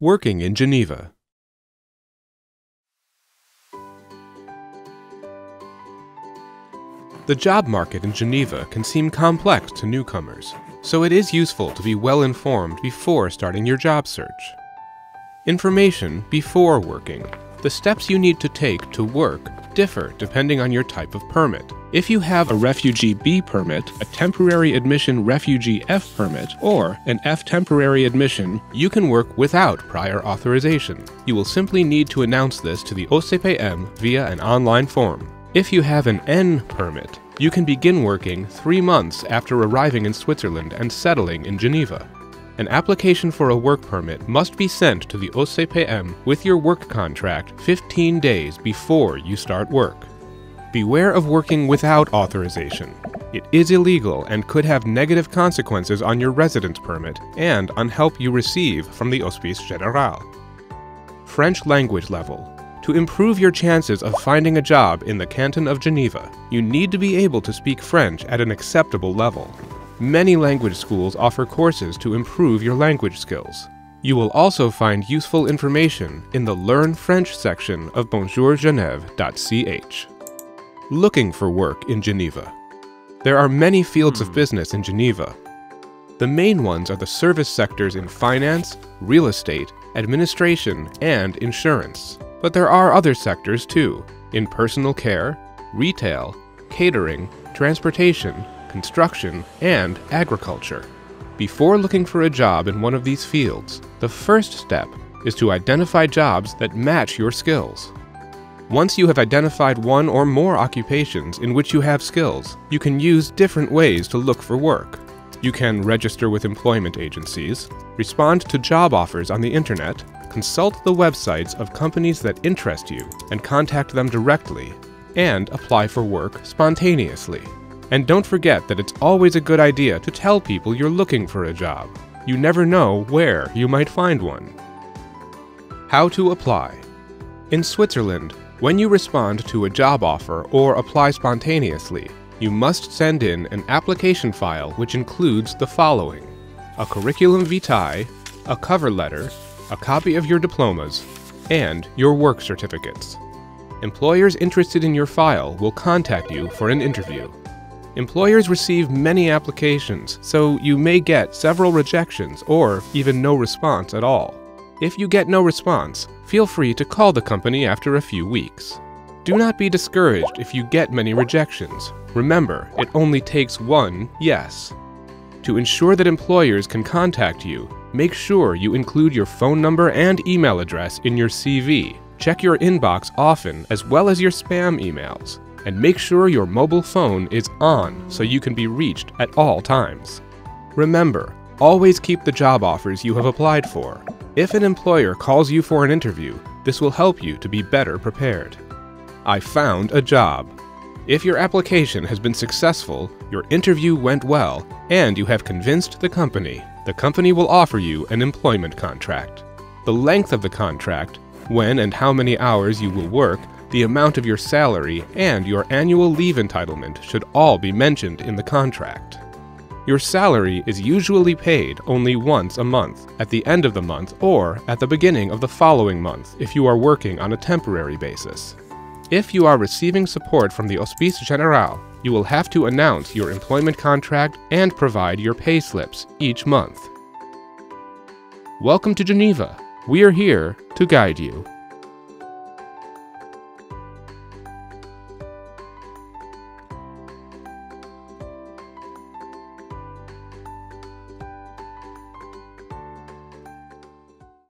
Working in Geneva. The job market in Geneva can seem complex to newcomers, so it is useful to be well informed before starting your job search. Information before working. The steps you need to take to work differ depending on your type of permit. If you have a Refugee B permit, a Temporary Admission Refugee F permit, or an F Temporary Admission, you can work without prior authorization. You will simply need to announce this to the OCPM via an online form. If you have an N permit, you can begin working 3 months after arriving in Switzerland and settling in Geneva. An application for a work permit must be sent to the OCPM with your work contract 15 days before you start work. Beware of working without authorization. It is illegal and could have negative consequences on your residence permit and on help you receive from the Hospice Général. French language level. To improve your chances of finding a job in the Canton of Geneva, you need to be able to speak French at an acceptable level. Many language schools offer courses to improve your language skills. You will also find useful information in the Learn French section of bonjourgeneve.ch. Looking for work in Geneva. There are many fields of business in Geneva. The main ones are the service sectors in finance, real estate, administration, and insurance. But there are other sectors too, in personal care, retail, catering, transportation, construction, and agriculture. Before looking for a job in one of these fields, the first step is to identify jobs that match your skills. Once you have identified one or more occupations in which you have skills, you can use different ways to look for work. You can register with employment agencies, respond to job offers on the internet, consult the websites of companies that interest you and contact them directly, and apply for work spontaneously. And don't forget that it's always a good idea to tell people you're looking for a job. You never know where you might find one. How to apply. In Switzerland, when you respond to a job offer or apply spontaneously, you must send in an application file which includes the following: a curriculum vitae, a cover letter, a copy of your diplomas, and your work certificates. Employers interested in your file will contact you for an interview. Employers receive many applications, so you may get several rejections or even no response at all. If you get no response, feel free to call the company after a few weeks. Do not be discouraged if you get many rejections. Remember, it only takes one yes. To ensure that employers can contact you, make sure you include your phone number and email address in your CV. Check your inbox often as well as your spam emails. And make sure your mobile phone is on so you can be reached at all times. Remember, always keep the job offers you have applied for. If an employer calls you for an interview, this will help you to be better prepared. I found a job. If your application has been successful, your interview went well, and you have convinced the company will offer you an employment contract. The length of the contract, when and how many hours you will work, the amount of your salary, and your annual leave entitlement should all be mentioned in the contract. Your salary is usually paid only once a month, at the end of the month or at the beginning of the following month if you are working on a temporary basis. If you are receiving support from the Hospice Général, you will have to announce your employment contract and provide your pay slips each month. Welcome to Geneva. We are here to guide you.